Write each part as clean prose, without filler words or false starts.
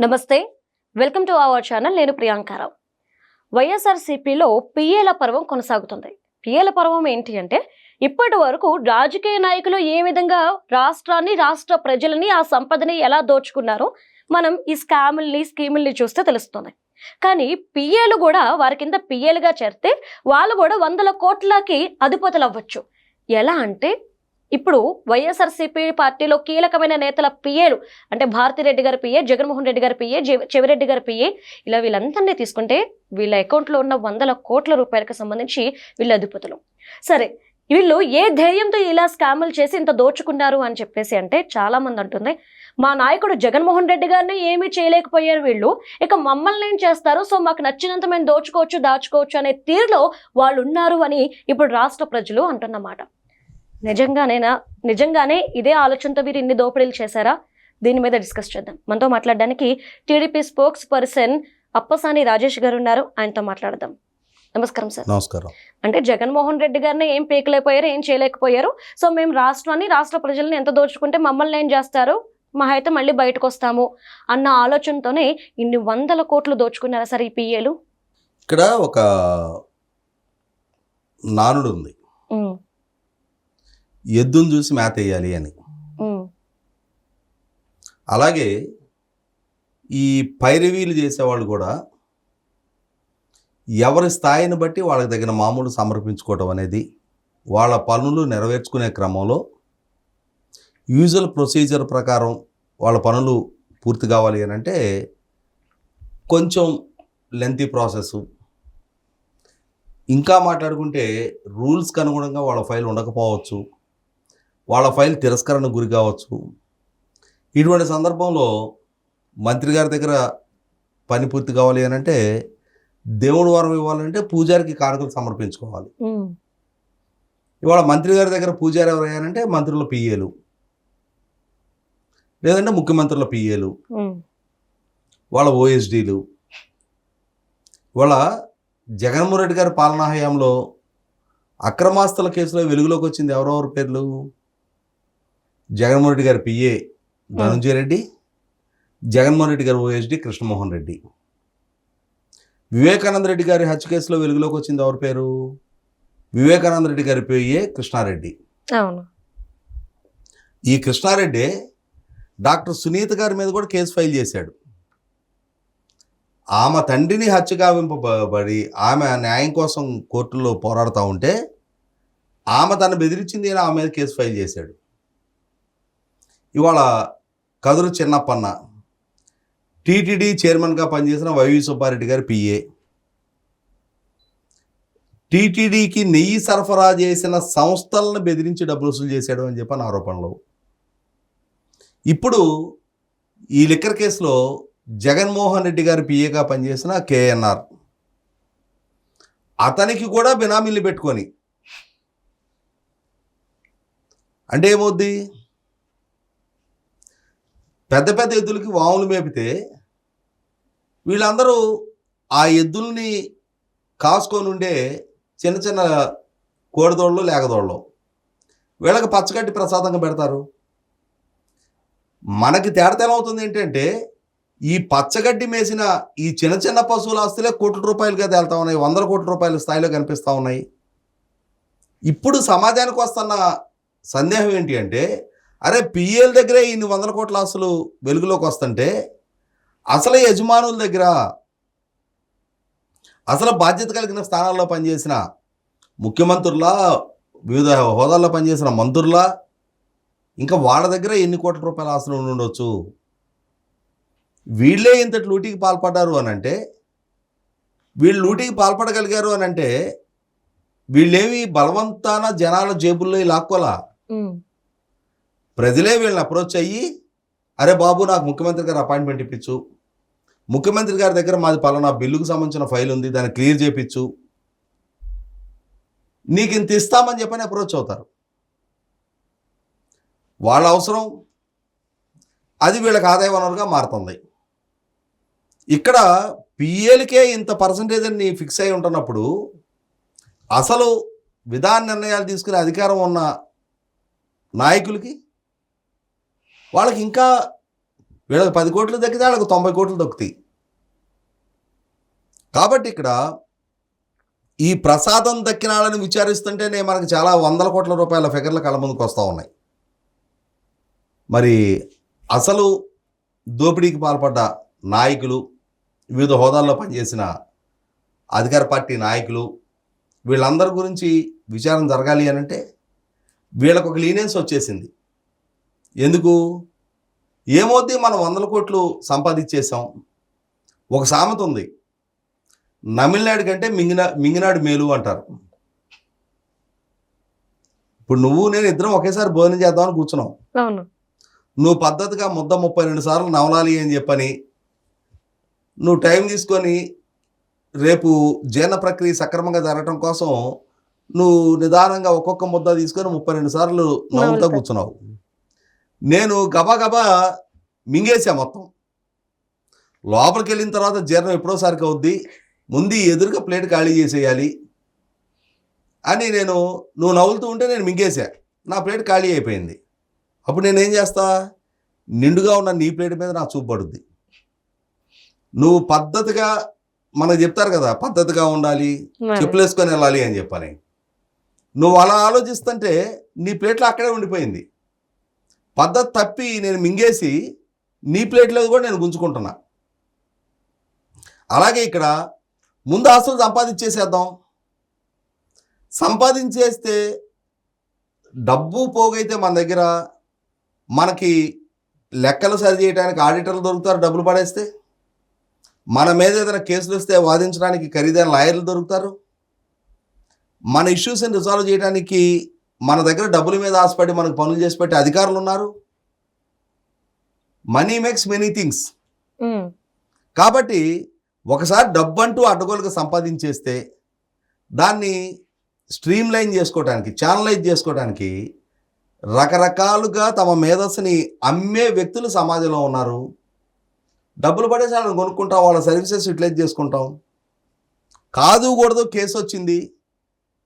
నమస్తే, welcome to our channel. నేను ప్రియాంకారావు. వైఎస్ఆర్సీపీలో పిఏల పర్వం కొనసాగుతుంది. పిఏల పర్వం ఏంటి అంటే, ఇప్పటి వరకు రాజకీయ నాయకులు ఏ విధంగా రాష్ట్రాన్ని, రాష్ట్ర ప్రజలని, ఆ సంపదని ఎలా దోచుకున్నారో మనం ఈ స్కీముల్ని చూస్తే తెలుస్తుంది. కానీ పిఏలు కూడా వారి కింద పిఏలుగా చేరితే వాళ్ళు కూడా వందల కోట్లకి అధిపతులు అవ్వచ్చు. ఎలా అంటే, ఇప్పుడు వైఎస్ఆర్సీపీ పార్టీలో కీలకమైన నేతల పిఏలు అంటే భారతిరెడ్డి గారి పిఏ, జగన్మోహన్ రెడ్డి గారి పిఏ, చెవిరెడ్డి గారి పిఏ, ఇలా వీళ్ళందరినీ తీసుకుంటే వీళ్ళ అకౌంట్లో ఉన్న వందల కోట్ల రూపాయలకు సంబంధించి వీళ్ళ అధిపతులు. సరే, వీళ్ళు ఏ ధైర్యంతో ఇలా స్కాములు చేసి ఇంత దోచుకున్నారు అని చెప్పేసి అంటే, చాలా మంది అంటుంది, మా నాయకుడు జగన్మోహన్ రెడ్డి గారిని ఏమీ చేయలేకపోయారు వీళ్ళు, ఇక మమ్మల్ని ఏం చేస్తారు, సో మాకు నచ్చినంత మేము దాచుకోవచ్చు అనే తీరులో వాళ్ళు ఉన్నారు అని ఇప్పుడు రాష్ట్ర ప్రజలు అంటున్నమాట. నిజంగానే ఇదే ఆలోచనతో వీరు ఇన్ని దోపిడీలు చేశారా? దీని మీద డిస్కస్ చేద్దాం. మనతో మాట్లాడడానికి TDP spokes person Appasani Rajesh గారు ఉన్నారు. ఆయనతో మాట్లాడదాం. నమస్కారం సార్. నమస్కారం. అంటే జగన్మోహన్ రెడ్డి గారిని ఏం పీకలేకపోయారు, ఏం చేయలేకపోయారు, సో మేము రాష్ట్రాన్ని, రాష్ట్ర ప్రజల్ని ఎంత దోచుకుంటే మమ్మల్ని ఏం చేస్తారు, మా అయితే మళ్ళీ బయటకు వస్తాము అన్న ఆలోచనతోనే ఇన్ని వందల కోట్లు దోచుకున్నారా సార్ ఈ పిఏలు? ఇక్కడ ఒక నానుడు ఉంది, ఎద్దును చూసి మేత వేయాలి అని. అలాగే ఈ పైరవీలు చేసేవాళ్ళు కూడా ఎవరి స్థాయిని బట్టి వాళ్ళకి తగిన మామూలు సమర్పించుకోవటం అనేది, వాళ్ళ పనులు నెరవేర్చుకునే క్రమంలో యూజువల్ ప్రొసీజర్ ప్రకారం వాళ్ళ పనులు పూర్తి కావాలి అని అంటే కొంచెం లెంతీ ప్రాసెస్. ఇంకా మాట్లాడుకుంటే రూల్స్కి అనుగుణంగా వాళ్ళ ఫైల్ ఉండకపోవచ్చు, వాళ్ళ ఫైల్ తిరస్కరణకు గురి కావచ్చు. ఇటువంటి సందర్భంలో మంత్రి గారి దగ్గర పని పూర్తి కావాలి అని అంటే, దేవుడు వరం ఇవ్వాలంటే పూజారికి కానుకలు సమర్పించుకోవాలి. ఇవాళ మంత్రి గారి దగ్గర పూజారి ఎవరయ్యారంటే మంత్రుల పిఏలు, లేదంటే ముఖ్యమంత్రుల పిఏలు, వాళ్ళ ఓఎస్డీలు. ఇవాళ జగన్మోహన్ రెడ్డి గారి పాలనా హయాంలో అక్రమాస్తుల కేసులో వెలుగులోకి వచ్చింది ఎవరెవరి పేర్లు? జగన్మోహన్ రెడ్డి గారి పిఏ ధనుంజయ రెడ్డి, జగన్మోహన్ రెడ్డి గారి ఓఎస్డీ కృష్ణమోహన్ రెడ్డి. వివేకానంద రెడ్డి గారి హత్య కేసులో వెలుగులోకి వచ్చింది ఎవరి పేరు? వివేకానంద రెడ్డి గారి పిఏ కృష్ణారెడ్డి. ఈ కృష్ణారెడ్డి డాక్టర్ సునీత గారి మీద కూడా కేసు ఫైల్ చేశాడు. ఆమె తండ్రిని హత్య గావింపబడి ఆమె న్యాయం కోసం కోర్టులో పోరాడుతూ ఉంటే ఆమె తను బెదిరించింది అని ఆమె మీద కేసు ఫైల్ చేశాడు. ఇవాళ కదురు చిన్నప్పన్న టీటీడీ చైర్మన్గా పనిచేసిన వైవి సుబ్బారెడ్డి గారి పిఏ, టీటీడీకి నెయ్యి సరఫరా చేసిన సంస్థలను బెదిరించి డబ్బులు వసూలు చేశాడు అని చెప్పని ఆరోపణలు. ఇప్పుడు ఈ లిక్కర్ కేసులో జగన్మోహన్ రెడ్డి గారి పిఏగా పనిచేసిన కేఎన్ఆర్, అతనికి కూడా బినామీలు పెట్టుకొని అంటే ఏమవుద్ది? పెద్ద పెద్ద ఎద్దులకి వాములు మేపితే వీళ్ళందరూ ఆ ఎద్దుల్ని కాసుకొని ఉండే చిన్న చిన్న కోడిదోళ్ళు, లేగదోళ్ళు వీళ్ళకి పచ్చగడ్డి ప్రసాదంగా పెడతారు. మనకి తేడా అవుతుంది ఏంటంటే, ఈ పచ్చగడ్డి మేసిన ఈ చిన్న చిన్న పశువుల ఆస్తులే కోట్ల రూపాయలుగా తేలుతా ఉన్నాయి, వందల కోట్ల రూపాయల స్థాయిలో కనిపిస్తూ ఉన్నాయి. ఇప్పుడు సమాజానికి వస్తున్న సందేహం ఏంటి అంటే, అరే పిఏల దగ్గరే ఇన్ని వందల కోట్ల ఆస్తులు వెలుగులోకి వస్తుంటే అసలు యజమానుల దగ్గర, అసలు బాధ్యత కలిగిన స్థానాల్లో పనిచేసిన ముఖ్యమంత్రులా, వివిధ హోదాల్లో పనిచేసిన మంత్రులా, ఇంకా వాళ్ళ దగ్గర ఎన్ని కోట్ల రూపాయల ఆస్తులు ఉండొచ్చు? వీళ్ళే ఇంతటి లూటీకి పాల్పడ్డారు అని అంటే, వీళ్ళు లూటీకి పాల్పడగలిగారు అని అంటే వీళ్ళేమి బలవంతాన జనాల జేబుల్లో లాక్కోలా. ప్రజలే వీళ్ళని అప్రోచ్ అయ్యి, అరే బాబు నాకు ముఖ్యమంత్రి గారు అపాయింట్మెంట్ ఇప్పించు, ముఖ్యమంత్రి గారి దగ్గర మాది పలానా బిల్లుకు సంబంధించిన ఫైల్ ఉంది, దాన్ని క్లియర్ చేయించు, నీకు ఇంత ఇస్తామని చెప్పని అప్రోచ్ అవుతారు. వాళ్ళ అవసరం అది వీళ్ళకి ఆదాయ వనరుగా మారుతుంది. ఇక్కడ పిఏలకే ఇంత పర్సంటేజ్ అని ఫిక్స్ అయి ఉంటున్నప్పుడు అసలు విధాన నిర్ణయాలు తీసుకునే అధికారం ఉన్న నాయకులకి వాళ్ళకి ఇంకా వీళ్ళకి 10 కోట్లు దక్కితే వాళ్ళకి 90 కోట్లు దక్కుతాయి. కాబట్టి ఇక్కడ ఈ ప్రసాదం దక్కిన వాళ్ళని విచారిస్తుంటేనే మనకు చాలా వందల కోట్ల రూపాయల ఫిగర్లు కళ్ళ ముందుకు వస్తూ ఉన్నాయి. మరి అసలు దోపిడీకి పాల్పడ్డ నాయకులు, వివిధ హోదాల్లో పనిచేసిన అధికార పార్టీ నాయకులు, వీళ్ళందరి గురించి విచారణ జరగాలి అని అంటే వీళ్ళకు ఒక లీనియన్స్ వచ్చేసింది. ఎందుకు? ఏమవుద్ది, మనం 100 కోట్లు సంపాదించేసాం. ఒక సామెత ఉంది, నమిలినాడు కంటే మింగినాడు మేలు అంటారు. ఇప్పుడు నువ్వు నేను ఇద్దరం ఒకేసారి భోజనం చేద్దామని కూర్చున్నాం. అవును. నువ్వు పద్ధతిగా ముద్ద 32 సార్లు నవలాలి అని చెప్పని నువ్వు టైం తీసుకొని రేపు జీర్ణ ప్రక్రియ సక్రమంగా జరగటం కోసం నువ్వు నిదానంగా ఒక్కొక్క ముద్ద తీసుకొని 32 సార్లు నవ్వుతా కూర్చున్నావు. నేను గబా గబా మింగేసా మొత్తం. లోపలికి వెళ్ళిన తర్వాత జీర్ణం ఎప్పుడోసారికి అవుద్ది, ముందు ఎదురుగా ప్లేట్ ఖాళీ చేసేయాలి అని నువ్వు నవ్వులుతూ ఉంటే నేను మింగేసా, నా ప్లేట్ ఖాళీ అయిపోయింది. అప్పుడు నేనేం చేస్తా, నిండుగా ఉన్న నీ ప్లేట్ మీద నా చూపు పడుద్ది. నువ్వు పద్ధతిగా, మనకు చెప్తారు కదా పద్ధతిగా ఉండాలి, చెప్పులు వేసుకొని వెళ్ళాలి అని చెప్పని, నువ్వు అలా ఆలోచిస్తుంటే నీ ప్లేట్లో అక్కడే ఉండిపోయింది. పద్ధతి తప్పి నేను మింగేసి నీ ప్లేట్లో కూడా నేను గుంజుకుంటున్నా. అలాగే ఇక్కడ ముందు ఆస్తులు సంపాదించేసేద్దాం. సంపాదించేస్తే డబ్బు పోగైతే మన దగ్గర మనకి లెక్కలు సరి చేయడానికి ఆడిటర్లు దొరుకుతారు. డబ్బులు పడేస్తే మన మీద ఏదైనా కేసులు వస్తే వాదించడానికి ఖరీదైన లాయర్లు దొరుకుతారు. మన ఇష్యూస్ని రిజాల్వ్ చేయడానికి మన దగ్గర డబ్బుల మీద ఆశపడి మనకు పనులు చేసి పెట్టే అధికారులు ఉన్నారు. Money makes many things. కాబట్టి ఒకసారి డబ్బు అంటూ అడ్డగోలుగా సంపాదించేస్తే దాన్ని స్ట్రీమ్ లైన్ చేసుకోవడానికి, ఛానలైజ్ చేసుకోవడానికి రకరకాలుగా తమ మేధస్సుని అమ్మే వ్యక్తులు సమాజంలో ఉన్నారు. డబ్బులు పడేసి వాళ్ళని కొనుక్కుంటాం, వాళ్ళ సర్వీసెస్ యూటిలైజ్ చేసుకుంటాం. కాదు కూడదు కేసు వచ్చింది,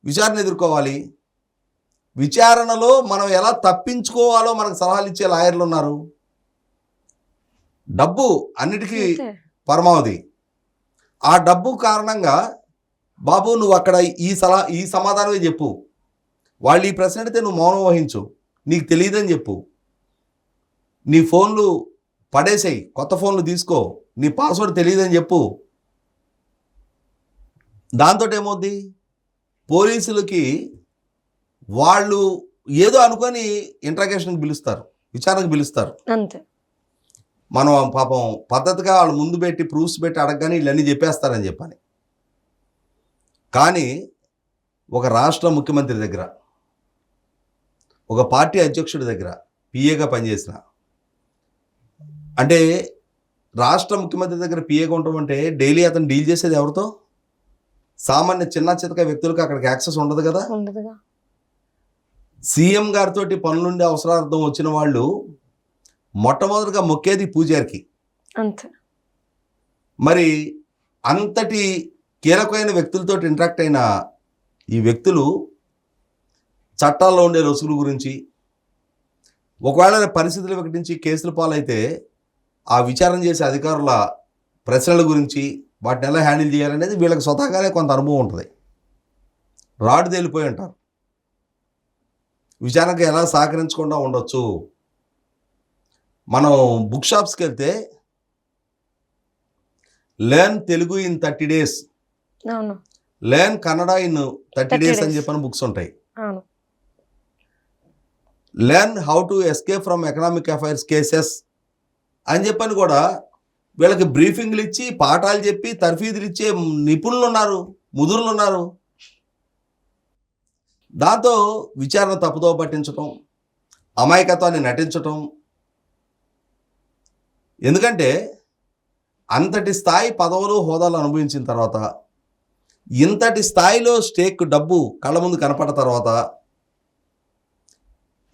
విచారణ ఎదుర్కోవాలి. విచారణలో మనం ఎలా తప్పించుకోవాలో మనకు సలహాలు ఇచ్చే లాయర్లు ఉన్నారు. డబ్బు అన్నిటికీ పరమావధి. ఆ డబ్బు కారణంగా బాబు నువ్వు అక్కడ ఈ సమాధానమే చెప్పు, వాళ్ళు ఈ ప్రశ్న అడిగితే నువ్వు మౌనం వహించు, నీకు తెలియదని చెప్పు, నీ ఫోన్లు పడేసేయి, కొత్త ఫోన్లు తీసుకో, నీ పాస్వర్డ్ తెలియదని చెప్పు. దాంతో ఏమవుద్ది, పోలీసులకి వాళ్ళు ఏదో అనుకొని ఇంట్రాగేషన్కి పిలుస్తారు, విచారణకు పిలుస్తారు. అంతే. మనం పాపం పద్ధతిగా వాళ్ళు ముందు పెట్టి ప్రూఫ్స్ పెట్టి అడగగానే వీళ్ళన్నీ చెప్పేస్తారని చెప్పని. కానీ ఒక రాష్ట్ర ముఖ్యమంత్రి దగ్గర, ఒక పార్టీ అధ్యక్షుడి దగ్గర పిఏగా పనిచేసిన, అంటే రాష్ట్ర ముఖ్యమంత్రి దగ్గర పిఏగా ఉండటం అంటే డైలీ అతను డీల్ చేసేది ఎవరితో? సామాన్య చిన్న చితక వ్యక్తులకు అక్కడికి యాక్సెస్ ఉండదు కదా. సీఎం గారితో పనులుండి అవసరార్థం వచ్చిన వాళ్ళు మొట్టమొదటిగా మొక్కేది పూజారికి. అంతే. మరి అంతటి కీలకమైన వ్యక్తులతో ఇంటరాక్ట్ అయిన ఈ వ్యక్తులు చట్టాల్లో ఉండే లొసుగుల గురించి, ఒకవేళ పరిస్థితులు వికటించి కేసుల పాలైతే ఆ విచారణ చేసే అధికారుల ప్రశ్నల గురించి, వాటిని ఎలా హ్యాండిల్ చేయాలనేది వీళ్ళకి స్వతహాగానే కొంత అనుభవం ఉంటుంది. రాడు తేలిపోయి ఉంటారు. విచారణకు ఎలా సహకరించకుండా ఉండొచ్చు. మనం బుక్ షాప్స్కి వెళ్తే learn Telugu in 30 days, learn Kannada in 30 days అని చెప్పని బుక్స్ ఉంటాయి. Learn how to escape from economic affairs cases అని చెప్పని కూడా వీళ్ళకి బ్రీఫింగ్లు ఇచ్చి, పాఠాలు చెప్పి, తర్ఫీదులు ఇచ్చే నిపుణులు ఉన్నారు, ముదురులు ఉన్నారు. దాంతో విచారణ తప్పుదో పట్టించటం, అమాయకత్వాన్ని నటించటం. ఎందుకంటే అంతటి స్థాయి పదవులు హోదాలు అనుభవించిన తర్వాత, ఇంతటి స్థాయిలో స్టేక్ డబ్బు కళ్ళ ముందు కనపడ్డ తర్వాత,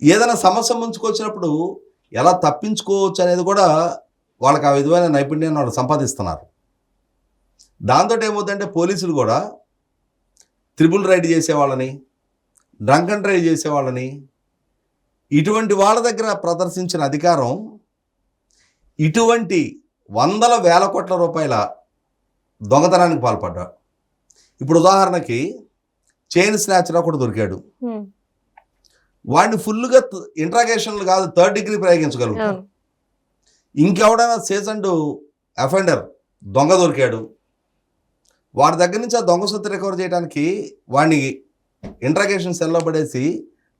ఏదైనా సమస్య ముంచుకొచ్చినప్పుడు ఎలా తప్పించుకోవచ్చు అనేది కూడా వాళ్ళకి ఆ విధమైన నైపుణ్యాన్ని వాళ్ళు సంపాదిస్తున్నారు. దాంతో ఏమవుతుందంటే పోలీసులు కూడా త్రిబుల్ రైడ్ చేసేవాళ్ళని, డ్రంక్ అండ్ డ్రైవ్ చేసేవాళ్ళని, ఇటువంటి వాళ్ళ దగ్గర ప్రదర్శించిన అధికారం ఇటువంటి వందల వేల కోట్ల రూపాయల దొంగతనానికి పాల్పడ్డాడు. ఇప్పుడు ఉదాహరణకి చైన్ స్నాచర్ ఒకటి దొరికాడు. వాడిని ఫుల్గా ఇంట్రాగేషన్లు కాదు, 3rd డిగ్రీ ప్రయోగించగలుగుతాడు. ఇంకెవడైనా సీజన్డ్ అఫెండర్ దొంగ దొరికాడు, వాడి దగ్గర నుంచి ఆ దొంగ సొత్తు రికవర్ చేయడానికి వాడిని ఇంట్రాగేషన్ సెల్లో పడేసి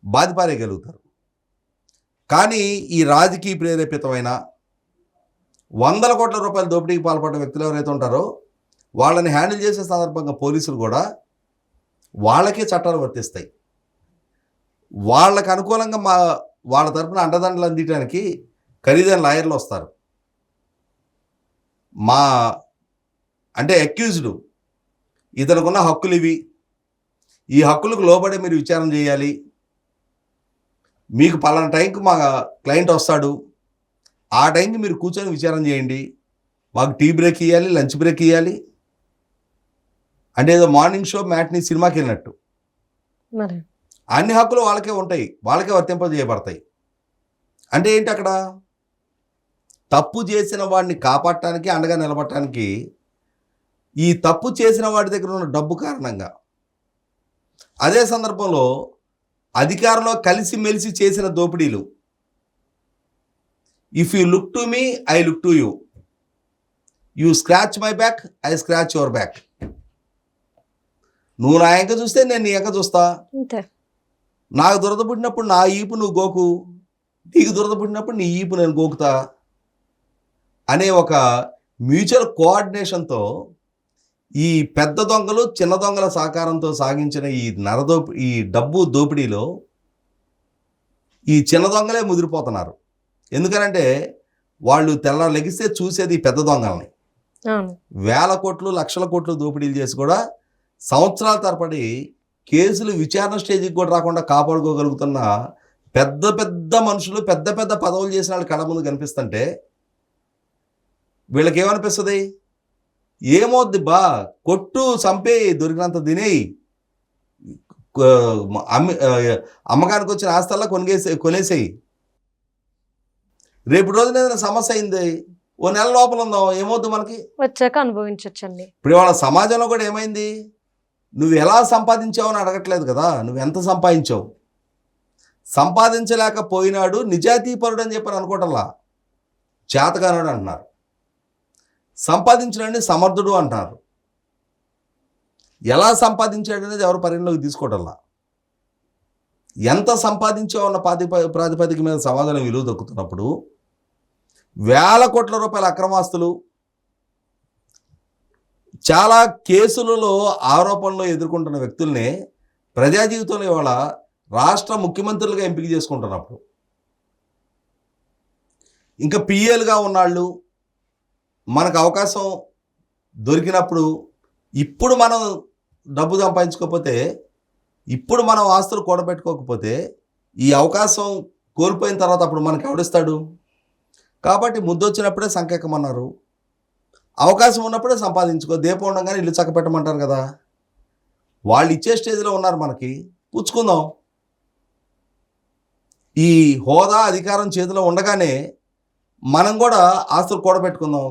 బాధిపారేయగలుగుతారు. కానీ ఈ రాజకీయ ప్రేరేపితమైన వందల కోట్ల రూపాయల దోపిడీకి పాల్పడ్డ వ్యక్తులు ఎవరైతే ఉంటారో వాళ్ళని హ్యాండిల్ చేసే సందర్భంగా పోలీసులు కూడా వాళ్ళకే చట్టాలు వర్తిస్తాయి. వాళ్ళకు అనుకూలంగా వాళ్ళ తరపున అండదండలు అందించడానికి ఖరీదైన లాయర్లు వస్తారు. అంటే అక్యూజ్డ్ ఇతనుకున్న హక్కులు ఇవి, ఈ హక్కులకు లోబడే మీరు విచారణ చేయాలి, మీకు పలానా టైంకి మా క్లయింట్ వస్తాడు, ఆ టైంకి మీరు కూర్చొని విచారణ చేయండి, మాకు టీ బ్రేక్ ఇవ్వాలి, లంచ్ బ్రేక్ ఇవ్వాలి, అంటే ఏదో మార్నింగ్ షో మ్యాట్ని సినిమాకి వెళ్ళినట్టు అన్ని హక్కులు వాళ్ళకే ఉంటాయి, వాళ్ళకే వర్తింపజేయబడతాయి. అంటే ఏంటి, అక్కడ తప్పు చేసిన వాడిని కాపాడటానికి అండగా నిలబడటానికి ఈ తప్పు చేసిన వాడి దగ్గర ఉన్న డబ్బు కారణంగా, అదే సందర్భంలో అధికారంలో కలిసి మెలిసి చేసిన దోపిడీలు, if you look to me I look to you, you scratch my back I scratch your back. నువ్వు నా ఎంక చూస్తే నేను నీ ఎంక చూస్తా, నాకు దురద పుట్టినప్పుడు నా ఈపు నువ్వు గోకు, నీకు దురద పుట్టినప్పుడు నీ ఈపు నేను గోకుతా అనే ఒక మ్యూచువల్ కోఆర్డినేషన్తో ఈ పెద్ద దొంగలు చిన్న దొంగల సహకారంతో సాగించిన ఈ డబ్బు దోపిడీలో ఈ చిన్న దొంగలే ముదిరిపోతున్నారు. ఎందుకనంటే వాళ్ళు తెల్ల లెగిస్తే చూసేది పెద్ద దొంగల్ని. వేల కోట్లు లక్షల కోట్లు దోపిడీలు చేసి కూడా సంవత్సరాల తరబడి కేసులు విచారణ స్టేజ్కి కూడా రాకుండా కాపాడుకోగలుగుతున్న పెద్ద పెద్ద మనుషులు, పెద్ద పెద్ద పదవులు చేసిన వాళ్ళు కళ్ళ ముందు కనిపిస్తుంటే వీళ్ళకి ఏమనిపిస్తుంది, ఏమవుద్ది బా, కొట్టు చంపేయి, దొరికినంత తినేయి, అమ్మకానికి వచ్చిన ఆస్తల్లా కొనేసేయి, రేపు రోజున ఏదైనా సమస్య అయింది ఓ నెల లోపల ఉందాం, ఏమవుద్ది మనకి వచ్చాక అనుభవించండి. ఇప్పుడు వాళ్ళ సమాజంలో కూడా ఏమైంది, నువ్వు ఎలా సంపాదించావు అని అడగట్లేదు కదా, నువ్వు ఎంత సంపాదించావు. సంపాదించలేకపోయినాడు నిజాయితీపరుడు అని చెప్పని అనుకోవటంలా, చేతగానుడు అంటున్నారు. సంపాదించడాన్ని సమర్థుడు అంటారు. ఎలా సంపాదించాడు అనేది ఎవరు పరిగణలోకి తీసుకోవటంలా. ఎంత సంపాదించావు అన్న ప్రాతిపదిక మీద సమాజంలో విలువ దొక్కుతున్నప్పుడు వేల కోట్ల రూపాయల అక్రమాస్తులు, చాలా కేసులలో ఆరోపణలు ఎదుర్కొంటున్న వ్యక్తుల్ని ప్రజా జీవితంలో ఇవాళ రాష్ట్ర ముఖ్యమంత్రులుగా ఎంపిక చేసుకుంటున్నప్పుడు, ఇంకా పిఏలుగా ఉన్నాళ్ళు మనకు అవకాశం దొరికినప్పుడు, ఇప్పుడు మనం డబ్బు సంపాదించుకోకపోతే, ఇప్పుడు మనం ఆస్తులు కూడబెట్టుకోకపోతే ఈ అవకాశం కోల్పోయిన తర్వాత అప్పుడు మనకు ఎవడిస్తాడు. కాబట్టి ముద్దొచ్చినప్పుడే సంకెక్కమన్నారు, అవకాశం ఉన్నప్పుడే సంపాదించుకో, దీపం ఉండగానే ఇల్లు చక్కపెట్టమంటారు కదా. వాళ్ళు ఇచ్చే స్టేజ్లో ఉన్నారు, మనకి పుచ్చుకుందాం. ఈ హోదా అధికారం చేతిలో ఉండగానే మనం కూడా ఆస్తులు కూడబెట్టుకుందాం.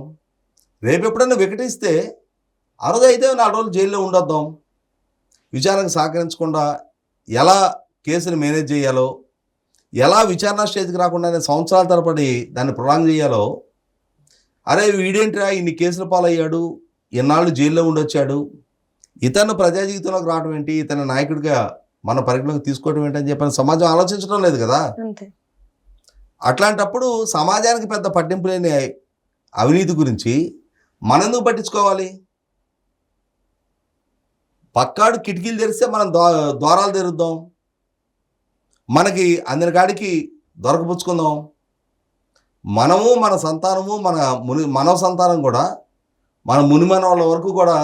రేపు ఎప్పుడైనా వికటిస్తే ఆ రోజు అయితే 4 రోజులు జైల్లో ఉండొద్దాం. విచారణకు సహకరించకుండా ఎలా కేసుని మేనేజ్ చేయాలో, ఎలా విచారణ స్టేజ్కి రాకుండానే సంవత్సరాల తరబడి దాన్ని ప్రొలాంగ్ చేయాలో, అరే వీడేంటిరా ఇన్ని కేసుల పాలయ్యాడు, ఎన్నాళ్ళు జైల్లో ఉండొచ్చాడు, ఇతను ప్రజా జీవితంలోకి రావడం ఏంటి, ఇతను నాయకుడిగా మన పరిగణలోకి తీసుకోవడం ఏంటి అని చెప్పని సమాజం ఆలోచించడం లేదు కదా. అట్లాంటప్పుడు సమాజానికి పెద్ద పట్టింపు లేని అవినీతి గురించి మనెందుకు పట్టించుకోవాలి. పక్కాడు కిటికీలు తెరిస్తే మనం ద్వారాలు తెరుద్దాం, మనకి అందిన కాడికి దొరకపుచ్చుకుందాం. మనము మన సంతానము మనవ సంతానం కూడా మన మునిమనవాళ్ళ వరకు కూడా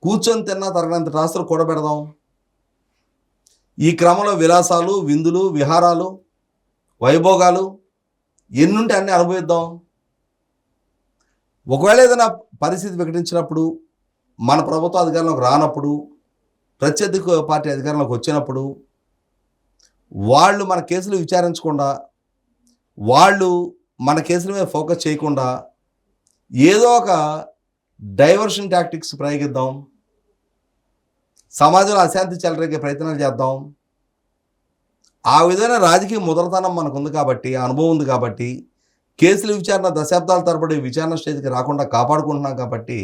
కూర్చొని తిన్నా తరగనంత రాస్తులు కూడబెడదాం. ఈ క్రమంలో విలాసాలు, విందులు, విహారాలు, వైభోగాలు ఎన్నుంటే అన్నీ అనుభవిద్దాం. ఒకవేళ ఏదైనా పరిస్థితి వికటించినప్పుడు, మన ప్రభుత్వ అధికారంలోకి రానప్పుడు, ప్రత్యర్థి పార్టీ అధికారంలోకి వచ్చినప్పుడు వాళ్ళు మన కేసులు విచారించకుండా వాళ్ళు మన కేసుల మీద ఫోకస్ చేయకుండా ఏదో ఒక డైవర్షన్ టాక్టిక్స్ ప్రయోగిద్దాం, సమాజంలో అశాంతి చెలరేగే ప్రయత్నాలు చేద్దాం. ఆ విధమైన రాజకీయ ముదరతనం మనకుంది కాబట్టి, ఆ అనుభవం ఉంది కాబట్టి, కేసుల విచారణ దశాబ్దాల తరబడి విచారణ స్టేజ్కి రాకుండా కాపాడుకుంటున్నాం కాబట్టి,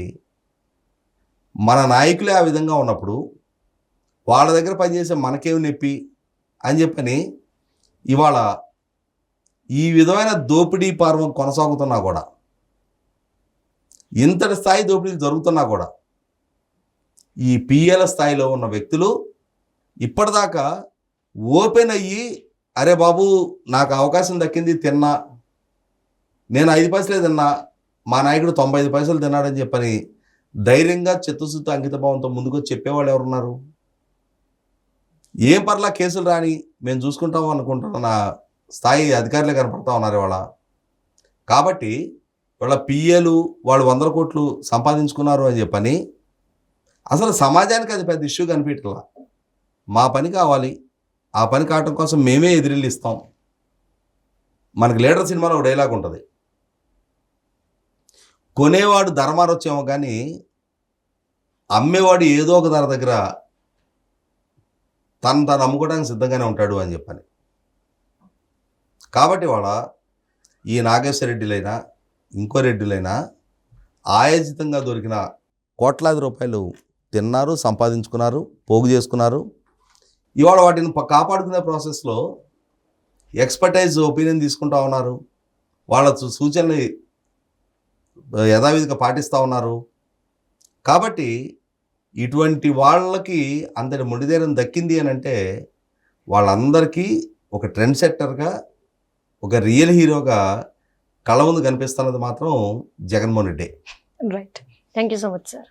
మన నాయకులే ఆ విధంగా ఉన్నప్పుడు వాళ్ళ దగ్గర పనిచేసే మనకేమి నొప్పి అని చెప్పని ఇవాళ ఈ విధమైన దోపిడీ పర్వం కొనసాగుతున్నా కూడా, ఇంతటి స్థాయి దోపిడీలు జరుగుతున్నా కూడా ఈ పిఏల స్థాయిలో ఉన్న వ్యక్తులు ఇప్పటిదాకా ఓపెన్ అయ్యి, అరే బాబు నాకు అవకాశం దక్కింది తిన్నా, నేను 5 పైసలే తిన్నా, మా నాయకుడు 95 పైసలు తిన్నాడని చెప్పని ధైర్యంగా చిత్తశుద్ధి అంకితభావంతో ముందుకు చెప్పేవాళ్ళు ఎవరున్నారు? ఏం పర్లా కేసులు రాని మేము చూసుకుంటాం అనుకుంటున్న స్థాయి అధికారులే కనపడతా ఉన్నారు ఇవాళ. కాబట్టి వాళ్ళ పిఏలు వాళ్ళు 100 కోట్లు సంపాదించుకున్నారు అని చెప్పని అసలు సమాజానికి అది పెద్ద ఇష్యూ కనిపించట్లా. మా పని కావాలి, ఆ పని కావటం కోసం మేమే ఎదిరిల్లు ఇస్తాం. మనకి లీడర్ సినిమాలో ఒక డైలాగ్ ఉంటుంది, కొనేవాడు ధర మారొచ్చేమో కానీ అమ్మేవాడు ఏదో ఒక ధర దగ్గర తను అమ్ముకోవడానికి సిద్ధంగానే ఉంటాడు అని చెప్పని. కాబట్టి వాళ్ళ ఈ నాగేశ్వర రెడ్డిలైనా ఇంకో రెడ్డిలైనా ఆయోజితంగా దొరికిన కోట్లాది రూపాయలు తిన్నారు, సంపాదించుకున్నారు, పోగు చేసుకున్నారు. ఇవాళ వాటిని కాపాడుకునే ప్రాసెస్లో ఎక్స్పర్టైజ్ ఒపీనియన్ తీసుకుంటా ఉన్నారు, వాళ్ళ సూచనలు యథావిధిగా పాటిస్తూ ఉన్నారు. కాబట్టి ఇటువంటి వాళ్ళకి అంతటి మొండిధైర్యం దక్కింది అని అంటే వాళ్ళందరికీ ఒక ట్రెండ్ సెట్టర్గా, ఒక రియల్ హీరోగా కళ్ళ ముందు కనిపిస్తున్నది మాత్రం Jaganmohan Reddy. Right, thank you so much sir.